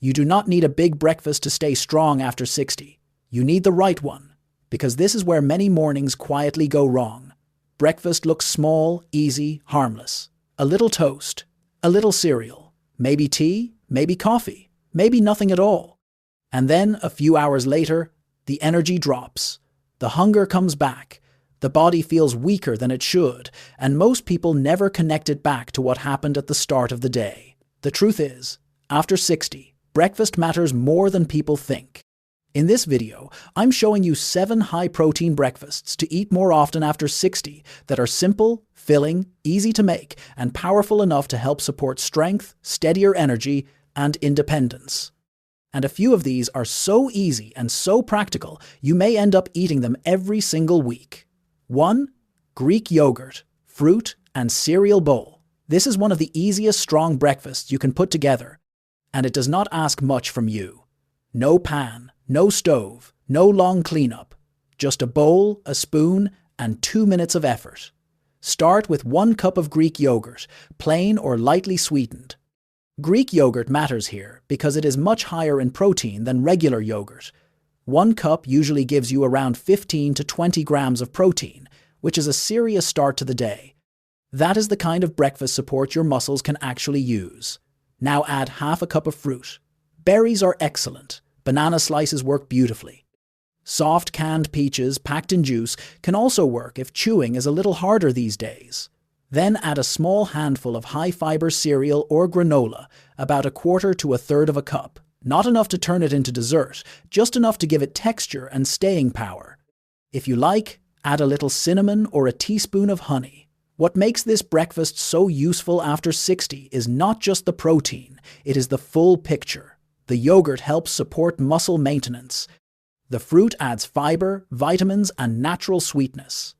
You do not need a big breakfast to stay strong after 60. You need the right one, because this is where many mornings quietly go wrong. Breakfast looks small, easy, harmless. A little toast, a little cereal, maybe tea, maybe coffee, maybe nothing at all. And then, a few hours later, the energy drops. The hunger comes back. The body feels weaker than it should, and most people never connect it back to what happened at the start of the day. The truth is, after 60, breakfast matters more than people think. In this video, I'm showing you 7 high-protein breakfasts to eat more often after 60 that are simple, filling, easy to make, and powerful enough to help support strength, steadier energy, and independence. And a few of these are so easy and so practical, you may end up eating them every single week. 1. Greek yogurt, fruit, and cereal bowl. This is one of the easiest strong breakfasts you can put together, and it does not ask much from you. No pan, no stove, no long cleanup. Just a bowl, a spoon, and 2 minutes of effort. Start with 1 cup of Greek yogurt, plain or lightly sweetened. Greek yogurt matters here because it is much higher in protein than regular yogurt. 1 cup usually gives you around 15 to 20 grams of protein, which is a serious start to the day. That is the kind of breakfast support your muscles can actually use. Now add half a cup of fruit. Berries are excellent. Banana slices work beautifully. Soft canned peaches packed in juice can also work if chewing is a little harder these days. Then add a small handful of high-fiber cereal or granola, about 1/4 to 1/3 of a cup. Not enough to turn it into dessert, just enough to give it texture and staying power. If you like, add a little cinnamon or a teaspoon of honey. What makes this breakfast so useful after 60 is not just the protein, it is the full picture. The yogurt helps support muscle maintenance. The fruit adds fiber, vitamins, and natural sweetness.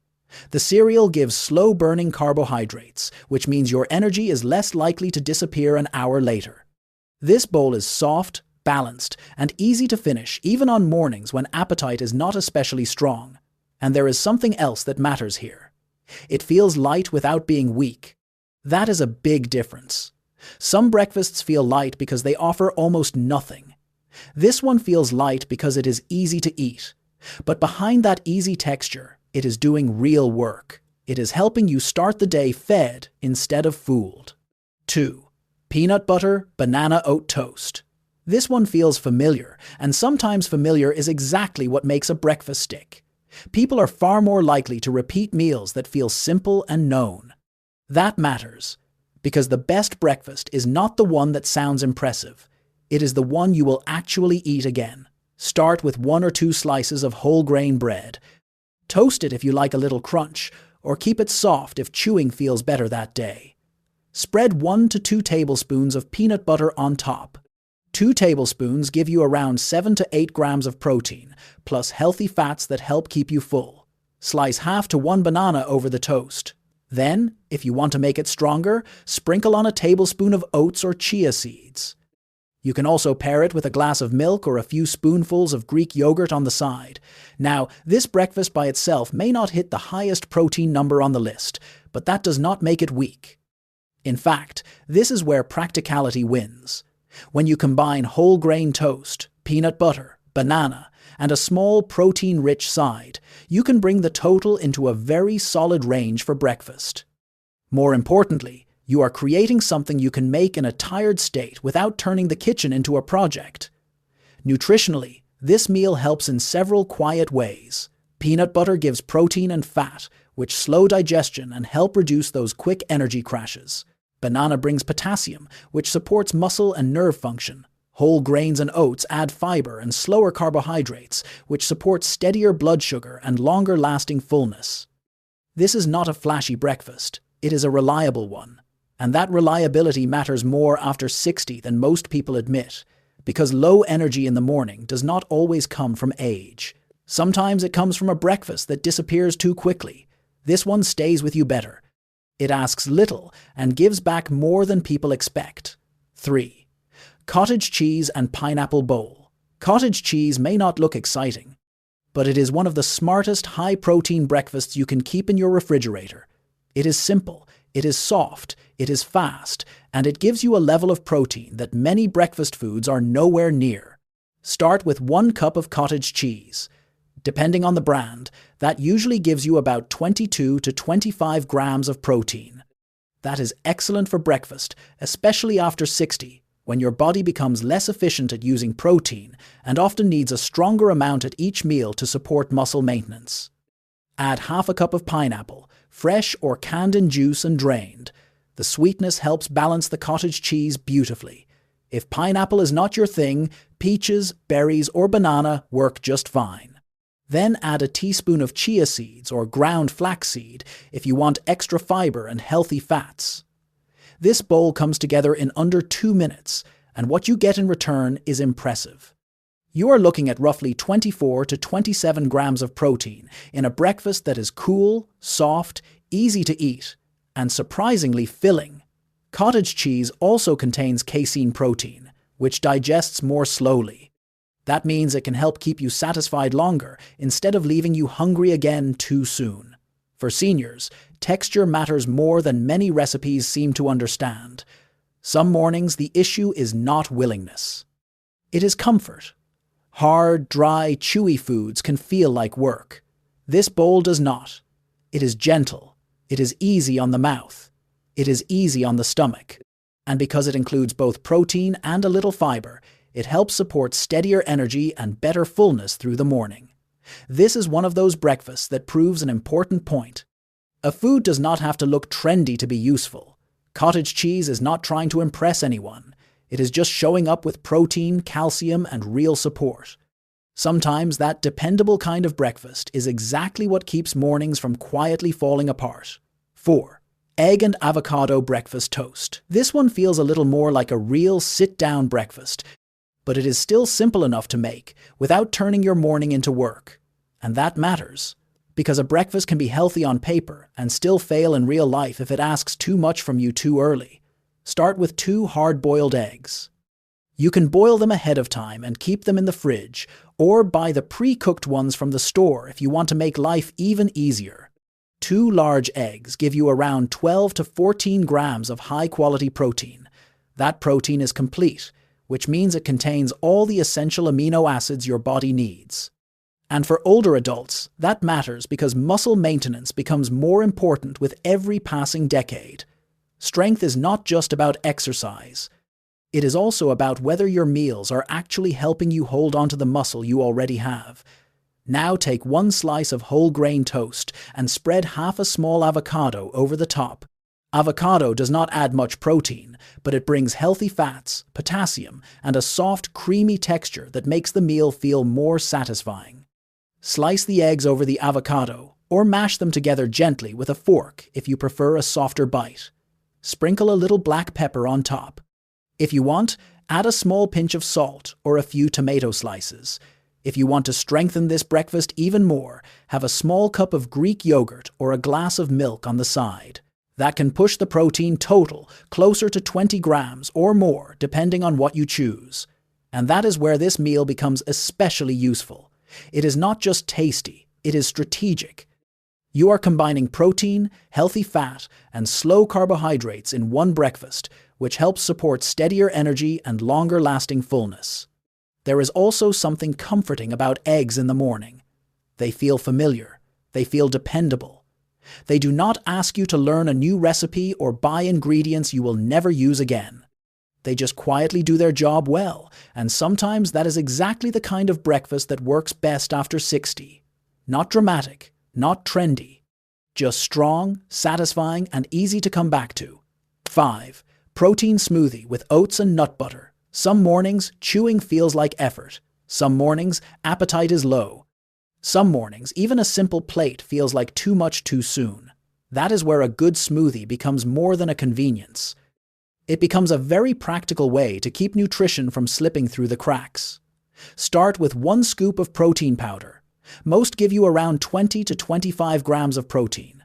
The cereal gives slow-burning carbohydrates, which means your energy is less likely to disappear an hour later. This bowl is soft, balanced, and easy to finish even on mornings when appetite is not especially strong. And there is something else that matters here. It feels light without being weak. That is a big difference. Some breakfasts feel light because they offer almost nothing. This one feels light because it is easy to eat. But behind that easy texture, it is doing real work. It is helping you start the day fed instead of fooled. 2. Peanut butter, banana oat toast. This one feels familiar, and sometimes familiar is exactly what makes a breakfast stick. People are far more likely to repeat meals that feel simple and known. That matters, because the best breakfast is not the one that sounds impressive. It is the one you will actually eat again. Start with 1 or 2 slices of whole grain bread. Toast it if you like a little crunch, or keep it soft if chewing feels better that day. Spread 1 to 2 tablespoons of peanut butter on top. 2 tablespoons give you around 7 to 8 grams of protein, plus healthy fats that help keep you full. Slice half to 1 banana over the toast. Then, if you want to make it stronger, sprinkle on a tablespoon of oats or chia seeds. You can also pair it with a glass of milk or a few spoonfuls of Greek yogurt on the side. Now, this breakfast by itself may not hit the highest protein number on the list, but that does not make it weak. In fact, this is where practicality wins. When you combine whole grain toast, peanut butter, banana, and a small protein-rich side, you can bring the total into a very solid range for breakfast. More importantly, you are creating something you can make in a tired state without turning the kitchen into a project. Nutritionally, this meal helps in several quiet ways. Peanut butter gives protein and fat, which slow digestion and help reduce those quick energy crashes. Banana brings potassium, which supports muscle and nerve function. Whole grains and oats add fiber and slower carbohydrates, which support steadier blood sugar and longer-lasting fullness. This is not a flashy breakfast. It is a reliable one. And that reliability matters more after 60 than most people admit, because low energy in the morning does not always come from age. Sometimes it comes from a breakfast that disappears too quickly. This one stays with you better. It asks little and gives back more than people expect. 3. Cottage cheese and pineapple bowl. Cottage cheese may not look exciting, but it is one of the smartest high-protein breakfasts you can keep in your refrigerator. It is simple. It is soft, it is fast, and it gives you a level of protein that many breakfast foods are nowhere near. Start with 1 cup of cottage cheese. Depending on the brand, that usually gives you about 22 to 25 grams of protein. That is excellent for breakfast, especially after 60, when your body becomes less efficient at using protein and often needs a stronger amount at each meal to support muscle maintenance. Add half a cup of pineapple, fresh or canned in juice and drained. The sweetness helps balance the cottage cheese beautifully. If pineapple is not your thing, peaches, berries, or banana work just fine. Then add a teaspoon of chia seeds or ground flaxseed if you want extra fiber and healthy fats. This bowl comes together in under 2 minutes, and what you get in return is impressive. You are looking at roughly 24 to 27 grams of protein in a breakfast that is cool, soft, easy to eat, and surprisingly filling. Cottage cheese also contains casein protein, which digests more slowly. That means it can help keep you satisfied longer instead of leaving you hungry again too soon. For seniors, texture matters more than many recipes seem to understand. Some mornings the issue is not willingness. It is comfort. Hard, dry, chewy foods can feel like work. This bowl does not. It is gentle. It is easy on the mouth. It is easy on the stomach. And because it includes both protein and a little fiber, it helps support steadier energy and better fullness through the morning. This is one of those breakfasts that proves an important point. A food does not have to look trendy to be useful. Cottage cheese is not trying to impress anyone. It is just showing up with protein, calcium, and real support. Sometimes that dependable kind of breakfast is exactly what keeps mornings from quietly falling apart. 4. Egg and avocado breakfast toast. This one feels a little more like a real sit-down breakfast, but it is still simple enough to make without turning your morning into work. And that matters, because a breakfast can be healthy on paper and still fail in real life if it asks too much from you too early. Start with 2 hard-boiled eggs. You can boil them ahead of time and keep them in the fridge, or buy the pre-cooked ones from the store if you want to make life even easier. 2 large eggs give you around 12 to 14 grams of high-quality protein. That protein is complete, which means it contains all the essential amino acids your body needs. And for older adults, that matters because muscle maintenance becomes more important with every passing decade. Strength is not just about exercise. It is also about whether your meals are actually helping you hold onto the muscle you already have. Now take 1 slice of whole grain toast and spread half a small avocado over the top. Avocado does not add much protein, but it brings healthy fats, potassium, and a soft, creamy texture that makes the meal feel more satisfying. Slice the eggs over the avocado, or mash them together gently with a fork if you prefer a softer bite. Sprinkle a little black pepper on top. If you want, add a small pinch of salt or a few tomato slices. If you want to strengthen this breakfast even more, have a small cup of Greek yogurt or a glass of milk on the side. That can push the protein total closer to 20 grams or more, depending on what you choose. And that is where this meal becomes especially useful. It is not just tasty, it is strategic. You are combining protein, healthy fat, and slow carbohydrates in one breakfast, which helps support steadier energy and longer-lasting fullness. There is also something comforting about eggs in the morning. They feel familiar. They feel dependable. They do not ask you to learn a new recipe or buy ingredients you will never use again. They just quietly do their job well, and sometimes that is exactly the kind of breakfast that works best after 60. Not dramatic, not trendy. Just strong, satisfying, and easy to come back to. 5. Protein smoothie with oats and nut butter. Some mornings, chewing feels like effort. Some mornings, appetite is low. Some mornings, even a simple plate feels like too much too soon. That is where a good smoothie becomes more than a convenience. It becomes a very practical way to keep nutrition from slipping through the cracks. Start with 1 scoop of protein powder. Most give you around 20 to 25 grams of protein.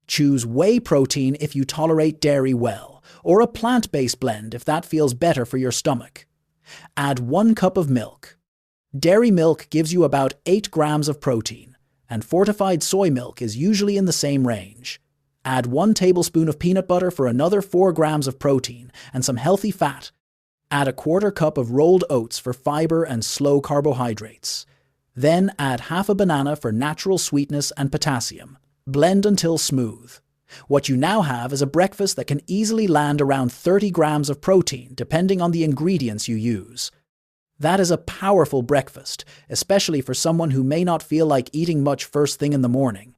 Choose whey protein if you tolerate dairy well, or a plant-based blend if that feels better for your stomach. Add 1 cup of milk. Dairy milk gives you about 8 grams of protein, and fortified soy milk is usually in the same range. Add 1 tablespoon of peanut butter for another 4 grams of protein and some healthy fat. Add a quarter cup of rolled oats for fiber and slow carbohydrates. Then add half a banana for natural sweetness and potassium. Blend until smooth. What you now have is a breakfast that can easily land around 30 grams of protein depending on the ingredients you use. That is a powerful breakfast, especially for someone who may not feel like eating much first thing in the morning.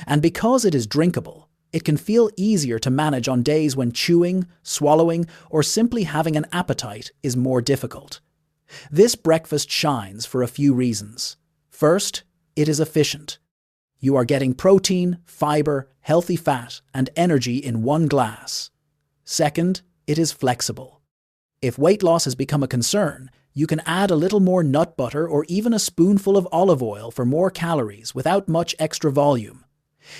And because it is drinkable, it can feel easier to manage on days when chewing, swallowing, or simply having an appetite is more difficult. This breakfast shines for a few reasons. First, it is efficient. You are getting protein, fiber, healthy fat, and energy in one glass. Second, it is flexible. If weight loss has become a concern, you can add a little more nut butter or even a spoonful of olive oil for more calories without much extra volume.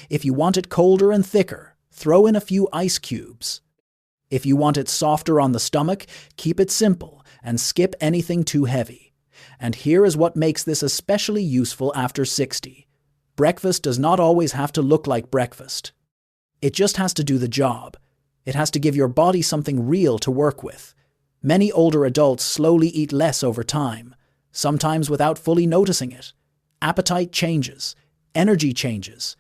If you want it colder and thicker, throw in a few ice cubes. If you want it softer on the stomach, keep it simple and skip anything too heavy. And here is what makes this especially useful after 60. Breakfast does not always have to look like breakfast. It just has to do the job. It has to give your body something real to work with. Many older adults slowly eat less over time, sometimes without fully noticing it. Appetite changes, energy changes,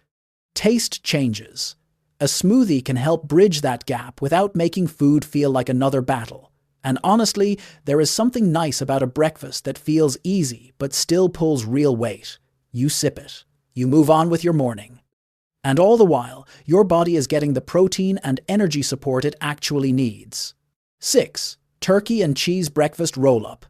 taste changes. A smoothie can help bridge that gap without making food feel like another battle. And honestly, there is something nice about a breakfast that feels easy but still pulls real weight. You sip it. You move on with your morning. And all the while, your body is getting the protein and energy support it actually needs. 6. Turkey and cheese breakfast roll-up.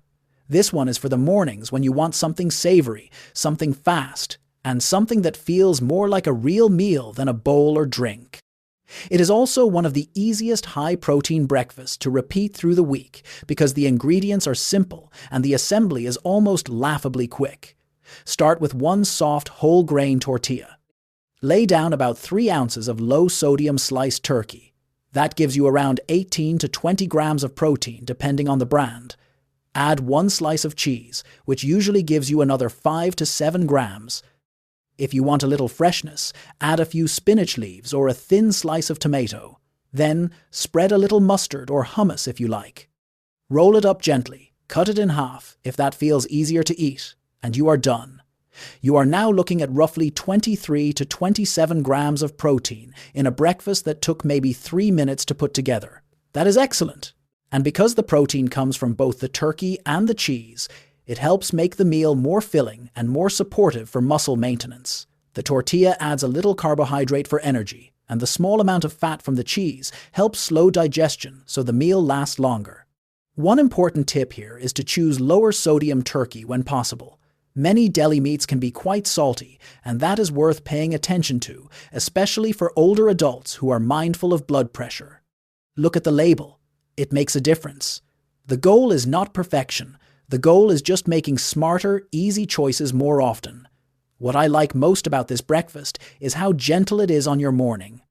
This one is for the mornings when you want something savory, something fast, and something that feels more like a real meal than a bowl or drink. It is also one of the easiest high-protein breakfasts to repeat through the week because the ingredients are simple and the assembly is almost laughably quick. Start with 1 soft whole-grain tortilla. Lay down about 3 ounces of low-sodium sliced turkey. That gives you around 18 to 20 grams of protein depending on the brand. Add 1 slice of cheese, which usually gives you another 5 to 7 grams. If you want a little freshness, add a few spinach leaves or a thin slice of tomato. Then, spread a little mustard or hummus if you like. Roll it up gently, cut it in half if that feels easier to eat, and you are done. You are now looking at roughly 23 to 27 grams of protein in a breakfast that took maybe 3 minutes to put together. That is excellent. And because the protein comes from both the turkey and the cheese, it helps make the meal more filling and more supportive for muscle maintenance. The tortilla adds a little carbohydrate for energy, and the small amount of fat from the cheese helps slow digestion so the meal lasts longer. One important tip here is to choose lower sodium turkey when possible. Many deli meats can be quite salty, and that is worth paying attention to, especially for older adults who are mindful of blood pressure. Look at the label. It makes a difference. The goal is not perfection. The goal is just making smarter, easy choices more often. What I like most about this breakfast is how gentle it is on your morning.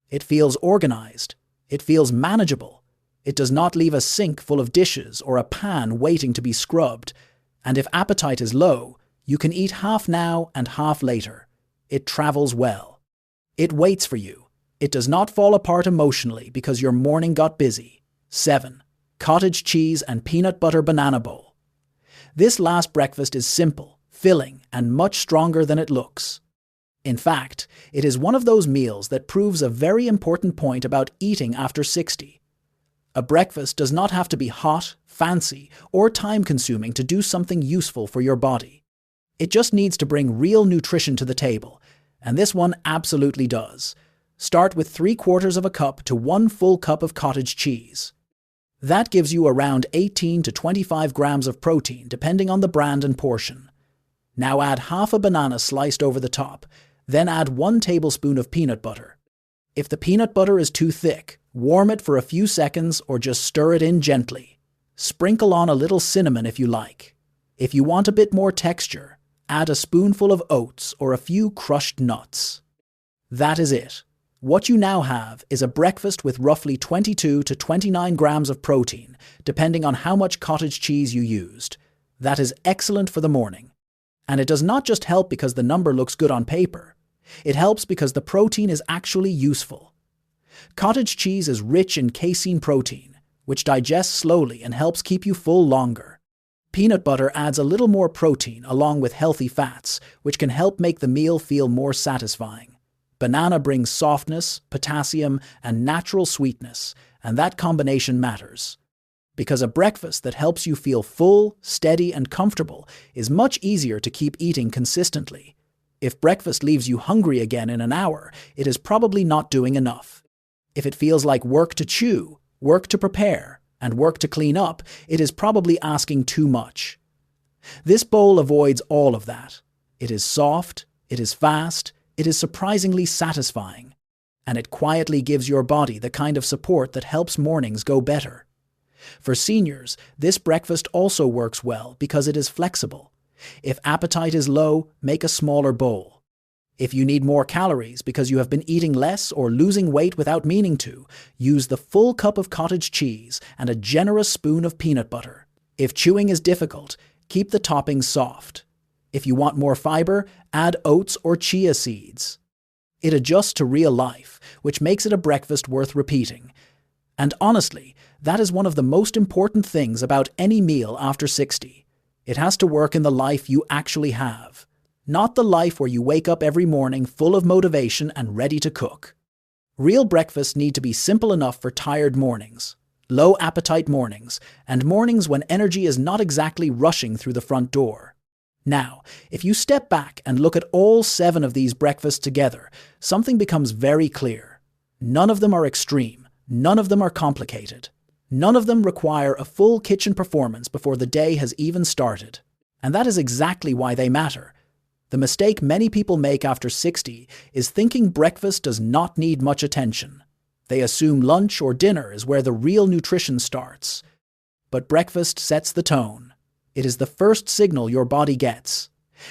It feels organized. It feels manageable. It does not leave a sink full of dishes or a pan waiting to be scrubbed. And if appetite is low, you can eat half now and half later. It travels well. It waits for you. It does not fall apart emotionally because your morning got busy. 7. Cottage cheese and peanut butter banana bowl. This last breakfast is simple, filling, and much stronger than it looks. In fact, it is one of those meals that proves a very important point about eating after 60. A breakfast does not have to be hot, fancy, or time-consuming to do something useful for your body. It just needs to bring real nutrition to the table, and this one absolutely does. Start with 3/4 of a cup to 1 full cup of cottage cheese. That gives you around 18 to 25 grams of protein depending on the brand and portion. Now add half a banana sliced over the top, then add 1 tablespoon of peanut butter. If the peanut butter is too thick, warm it for a few seconds or just stir it in gently. Sprinkle on a little cinnamon if you like. If you want a bit more texture, add a spoonful of oats or a few crushed nuts. That is it. What you now have is a breakfast with roughly 22 to 29 grams of protein, depending on how much cottage cheese you used. That is excellent for the morning. And it does not just help because the number looks good on paper. It helps because the protein is actually useful. Cottage cheese is rich in casein protein, which digests slowly and helps keep you full longer. Peanut butter adds a little more protein along with healthy fats, which can help make the meal feel more satisfying. Banana brings softness, potassium, and natural sweetness, and that combination matters. Because a breakfast that helps you feel full, steady, and comfortable is much easier to keep eating consistently. If breakfast leaves you hungry again in an hour, it is probably not doing enough. If it feels like work to chew, work to prepare, and work to clean up, it is probably asking too much. This bowl avoids all of that. It is soft, it is fast, it is surprisingly satisfying, and it quietly gives your body the kind of support that helps mornings go better. For seniors, this breakfast also works well because it is flexible. If appetite is low, make a smaller bowl. If you need more calories because you have been eating less or losing weight without meaning to, use the full cup of cottage cheese and a generous spoon of peanut butter. If chewing is difficult, keep the toppings soft. If you want more fiber, add oats or chia seeds. It adjusts to real life, which makes it a breakfast worth repeating. And honestly, that is one of the most important things about any meal after 60. It has to work in the life you actually have, not the life where you wake up every morning full of motivation and ready to cook. Real breakfasts need to be simple enough for tired mornings, low appetite mornings, and mornings when energy is not exactly rushing through the front door. Now, if you step back and look at all 7 of these breakfasts together, something becomes very clear. None of them are extreme. None of them are complicated. None of them require a full kitchen performance before the day has even started. And that is exactly why they matter. The mistake many people make after 60 is thinking breakfast does not need much attention. They assume lunch or dinner is where the real nutrition starts. But breakfast sets the tone. It is the first signal your body gets.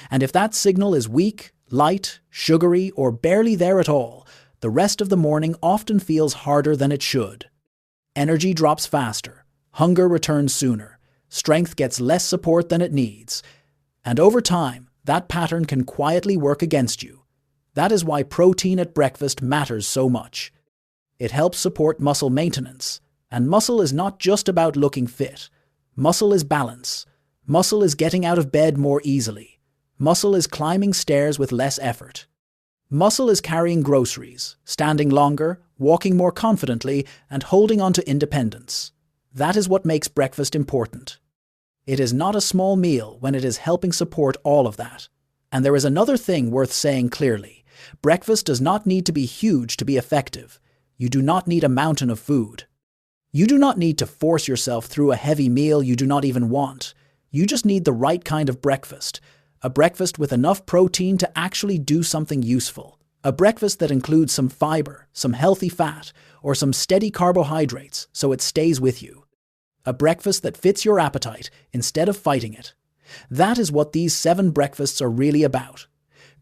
And if that signal is weak, light, sugary, or barely there at all, the rest of the morning often feels harder than it should. Energy drops faster, hunger returns sooner, strength gets less support than it needs, and over time, that pattern can quietly work against you. That is why protein at breakfast matters so much. It helps support muscle maintenance, and muscle is not just about looking fit. Muscle is balance. Muscle is getting out of bed more easily. Muscle is climbing stairs with less effort. Muscle is carrying groceries, standing longer, walking more confidently, and holding on to independence. That is what makes breakfast important. It is not a small meal when it is helping support all of that. And there is another thing worth saying clearly. Breakfast does not need to be huge to be effective. You do not need a mountain of food. You do not need to force yourself through a heavy meal you do not even want. You just need the right kind of breakfast. A breakfast with enough protein to actually do something useful. A breakfast that includes some fiber, some healthy fat, or some steady carbohydrates so it stays with you. A breakfast that fits your appetite instead of fighting it. That is what these 7 breakfasts are really about.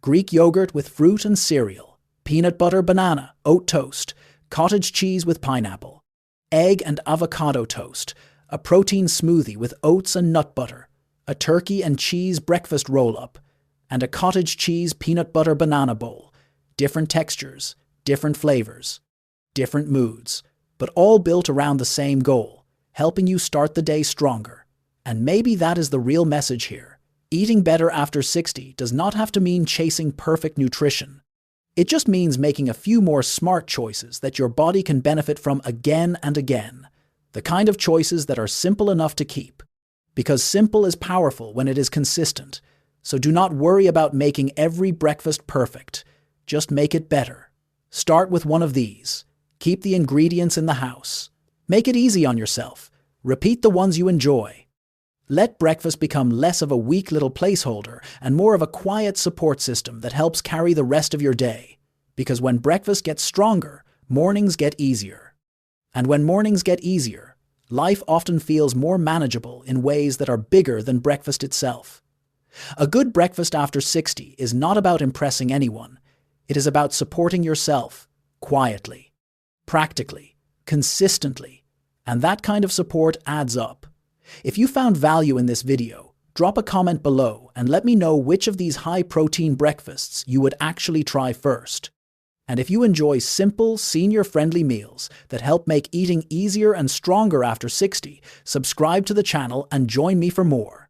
Greek yogurt with fruit and cereal, peanut butter banana, oat toast, cottage cheese with pineapple, egg and avocado toast, a protein smoothie with oats and nut butter, a turkey and cheese breakfast roll-up, and a cottage cheese peanut butter banana bowl. Different textures, different flavors, different moods, but all built around the same goal, helping you start the day stronger. And maybe that is the real message here. Eating better after 60 does not have to mean chasing perfect nutrition. It just means making a few more smart choices that your body can benefit from again and again. The kind of choices that are simple enough to keep. Because simple is powerful when it is consistent. So do not worry about making every breakfast perfect. Just make it better. Start with one of these. Keep the ingredients in the house. Make it easy on yourself. Repeat the ones you enjoy. Let breakfast become less of a weak little placeholder and more of a quiet support system that helps carry the rest of your day. Because when breakfast gets stronger, mornings get easier. And when mornings get easier, life often feels more manageable in ways that are bigger than breakfast itself. A good breakfast after 60 is not about impressing anyone. It is about supporting yourself, quietly, practically, consistently, and that kind of support adds up. If you found value in this video, Drop a comment below and let me know which of these high-protein breakfasts you would actually try first. And if you enjoy simple, senior-friendly meals that help make eating easier and stronger after 60, subscribe to the channel and join me for more.